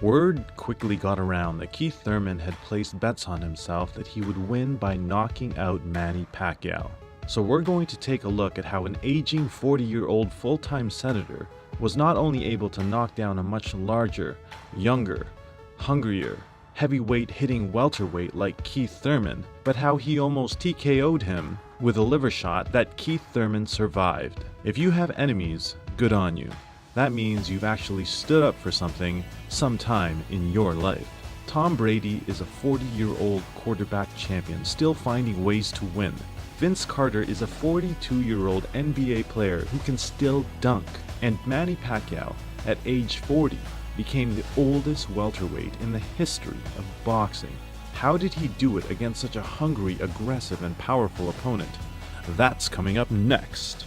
Word quickly got around that Keith Thurman had placed bets on himself that he would win by knocking out Manny Pacquiao. So we're going to take a look at how an aging 40-year-old full-time senator was not only able to knock down a much larger, younger, hungrier, heavyweight hitting welterweight like Keith Thurman, but how he almost TKO'd him with a liver shot that Keith Thurman survived. If you have enemies, good on you. That means you've actually stood up for something sometime in your life. Tom Brady is a 40-year-old quarterback champion still finding ways to win. Vince Carter is a 42-year-old NBA player who can still dunk. And Manny Pacquiao, at age 40, became the oldest welterweight in the history of boxing. How did he do it against such a hungry, aggressive, and powerful opponent? That's coming up next.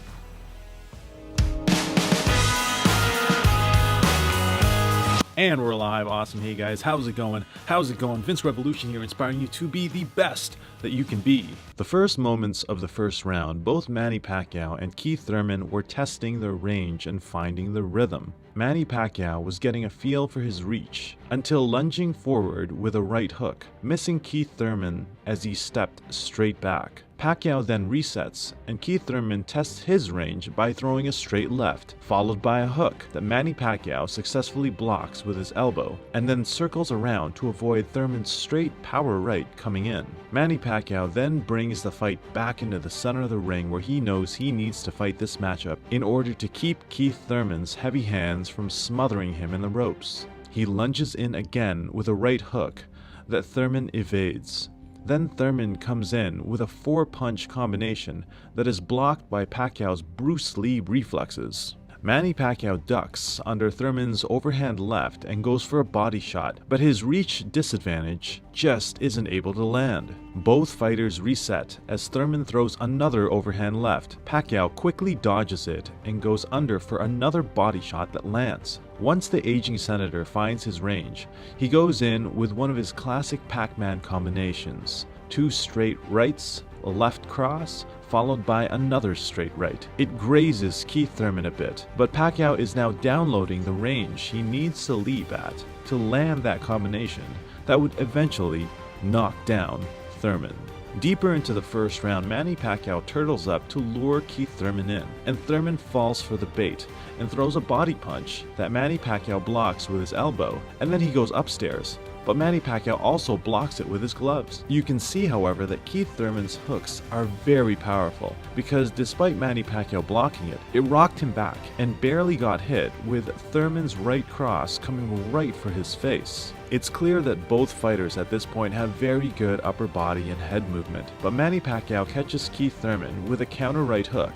And we're live. Awesome. Hey guys, how's it going? How's it going? Vince Revolution here, inspiring you to be the best that you can be. The first moments of the first round, both Manny Pacquiao and Keith Thurman were testing their range and finding the rhythm. Manny Pacquiao was getting a feel for his reach until lunging forward with a right hook, missing Keith Thurman as he stepped straight back. Pacquiao then resets, and Keith Thurman tests his range by throwing a straight left, followed by a hook that Manny Pacquiao successfully blocks with his elbow, and then circles around to avoid Thurman's straight power right coming in. Manny Pacquiao then brings the fight back into the center of the ring where he knows he needs to fight this matchup in order to keep Keith Thurman's heavy hands from smothering him in the ropes. He lunges in again with a right hook that Thurman evades. Then Thurman comes in with a 4-punch combination that is blocked by Pacquiao's Bruce Lee reflexes. Manny Pacquiao ducks under Thurman's overhand left and goes for a body shot, but his reach disadvantage just isn't able to land. Both fighters reset as Thurman throws another overhand left. Pacquiao quickly dodges it and goes under for another body shot that lands. Once the aging senator finds his range, he goes in with one of his classic Pac-Man combinations. 2 straight rights, a left cross, followed by another straight right. It grazes Keith Thurman a bit, but Pacquiao is now downloading the range he needs to leap at to land that combination that would eventually knock down Thurman. Deeper into the first round, Manny Pacquiao turtles up to lure Keith Thurman in, and Thurman falls for the bait and throws a body punch that Manny Pacquiao blocks with his elbow, and then he goes upstairs. But Manny Pacquiao also blocks it with his gloves. You can see, however, that Keith Thurman's hooks are very powerful because despite Manny Pacquiao blocking it, it rocked him back and barely got hit, with Thurman's right cross coming right for his face. It's clear that both fighters at this point have very good upper body and head movement, but Manny Pacquiao catches Keith Thurman with a counter right hook,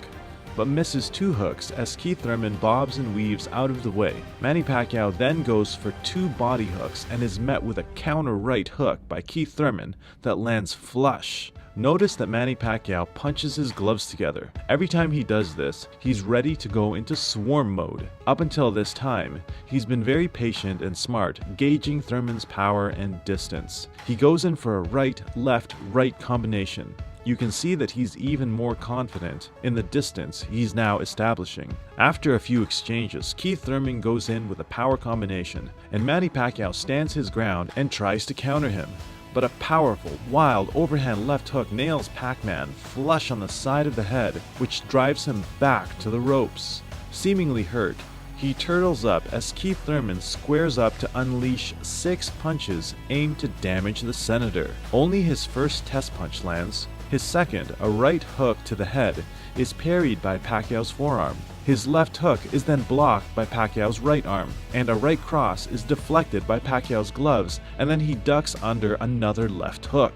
but misses 2 hooks as Keith Thurman bobs and weaves out of the way. Manny Pacquiao then goes for 2 body hooks and is met with a counter right hook by Keith Thurman that lands flush. Notice that Manny Pacquiao punches his gloves together. Every time he does this, he's ready to go into swarm mode. Up until this time, he's been very patient and smart, gauging Thurman's power and distance. He goes in for a right-left-right combination. You can see that he's even more confident in the distance he's now establishing. After a few exchanges, Keith Thurman goes in with a power combination, and Manny Pacquiao stands his ground and tries to counter him. But a powerful, wild overhand left hook nails Pac-Man flush on the side of the head, which drives him back to the ropes. Seemingly hurt, he turtles up as Keith Thurman squares up to unleash 6 punches aimed to damage the senator. Only his first test punch lands. His second, a right hook to the head, is parried by Pacquiao's forearm. His left hook is then blocked by Pacquiao's right arm, and a right cross is deflected by Pacquiao's gloves, and then he ducks under another left hook.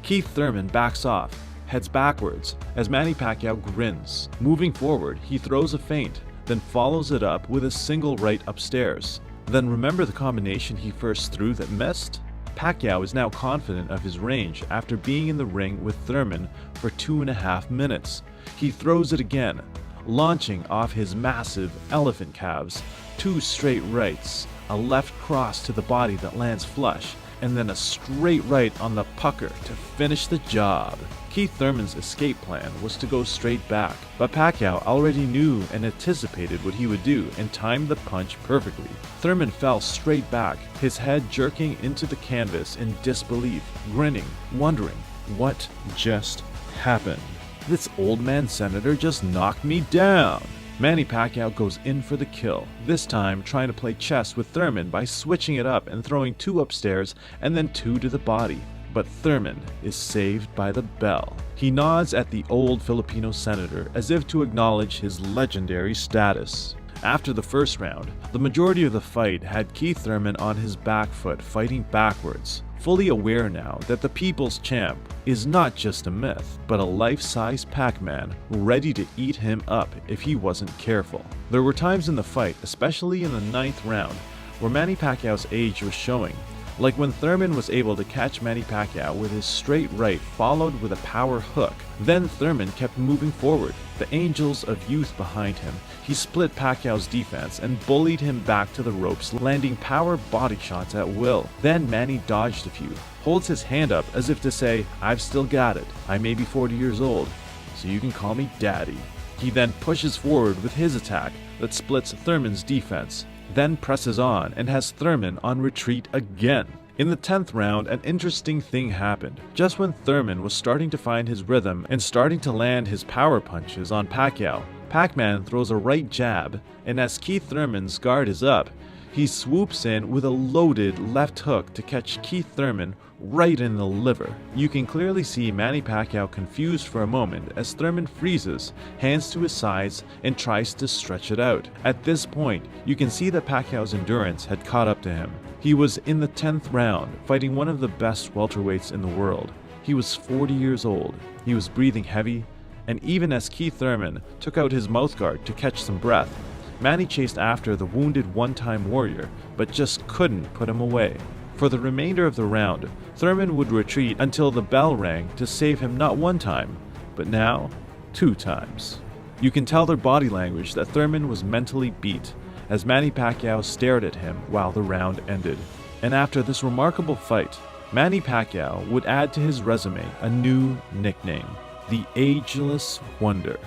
Keith Thurman backs off, heads backwards, as Manny Pacquiao grins. Moving forward, he throws a feint, then follows it up with a single right upstairs. Then remember the combination he first threw that missed? Pacquiao is now confident of his range after being in the ring with Thurman for 2.5 minutes. He throws it again, launching off his massive elephant calves, 2 straight rights, a left cross to the body that lands flush, and then a straight right on the pucker to finish the job. Keith Thurman's escape plan was to go straight back, but Pacquiao already knew and anticipated what he would do and timed the punch perfectly. Thurman fell straight back, his head jerking into the canvas in disbelief, grinning, wondering what just happened. This old man senator just knocked me down. Manny Pacquiao goes in for the kill, this time trying to play chess with Thurman by switching it up and throwing 2 upstairs and then 2 to the body. But Thurman is saved by the bell. He nods at the old Filipino senator as if to acknowledge his legendary status. After the first round, the majority of the fight had Keith Thurman on his back foot fighting backwards, fully aware now that the people's champ is not just a myth, but a life-size Pac-Man ready to eat him up if he wasn't careful. There were times in the fight, especially in the 9th round, where Manny Pacquiao's age was showing, like when Thurman was able to catch Manny Pacquiao with his straight right followed with a power hook. Then Thurman kept moving forward, the angels of youth behind him. He split Pacquiao's defense and bullied him back to the ropes, landing power body shots at will. Then Manny dodged a few, holds his hand up as if to say, "I've still got it. I may be 40 years old, so you can call me daddy." He then pushes forward with his attack that splits Thurman's defense, then presses on and has Thurman on retreat again. In the 10th round, an interesting thing happened. Just when Thurman was starting to find his rhythm and starting to land his power punches on Pacquiao, Pac-Man throws a right jab, and as Keith Thurman's guard is up, he swoops in with a loaded left hook to catch Keith Thurman right in the liver. You can clearly see Manny Pacquiao confused for a moment as Thurman freezes, hands to his sides, and tries to stretch it out. At this point, you can see that Pacquiao's endurance had caught up to him. He was in the 10th round, fighting one of the best welterweights in the world. He was 40 years old, he was breathing heavy, and even as Keith Thurman took out his mouthguard to catch some breath, Manny chased after the wounded one-time warrior, but just couldn't put him away. For the remainder of the round, Thurman would retreat until the bell rang to save him not 1 time, but now 2 times. You can tell their body language that Thurman was mentally beat, as Manny Pacquiao stared at him while the round ended. And after this remarkable fight, Manny Pacquiao would add to his resume a new nickname, the Ageless Wonder.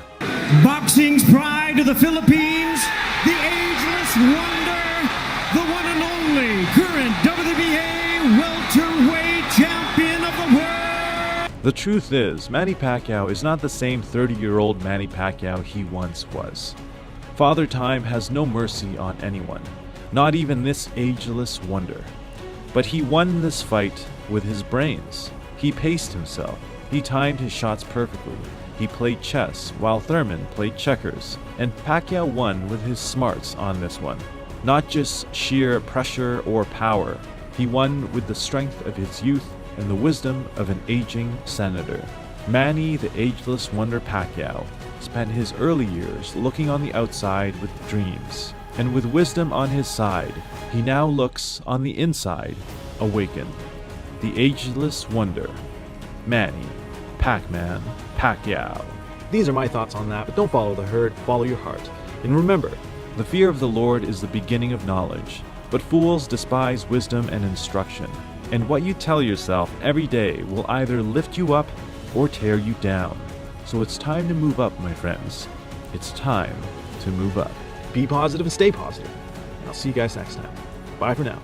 Boxing's pride of the Philippines, the Ageless Wonder, the one and only current WBA welterweight champion of the world. The truth is, Manny Pacquiao is not the same 30-year-old Manny Pacquiao he once was. Father Time has no mercy on anyone, not even this ageless wonder. But he won this fight with his brains. He paced himself. He timed his shots perfectly. He played chess while Thurman played checkers, and Pacquiao won with his smarts on this one. Not just sheer pressure or power, he won with the strength of his youth and the wisdom of an aging senator. Manny the Ageless Wonder Pacquiao spent his early years looking on the outside with dreams, and with wisdom on his side, he now looks on the inside, awakened. The Ageless Wonder, Manny Pac-Man Pacquiao. These are my thoughts on that, but don't follow the herd, follow your heart. And remember, The fear of the Lord is the beginning of knowledge, but fools despise wisdom and instruction. And what you tell yourself every day will either lift you up or tear you down. So it's time to move up, my friends. It's time to move up. be positive and stay positive. I'll see you guys next time. Bye for now.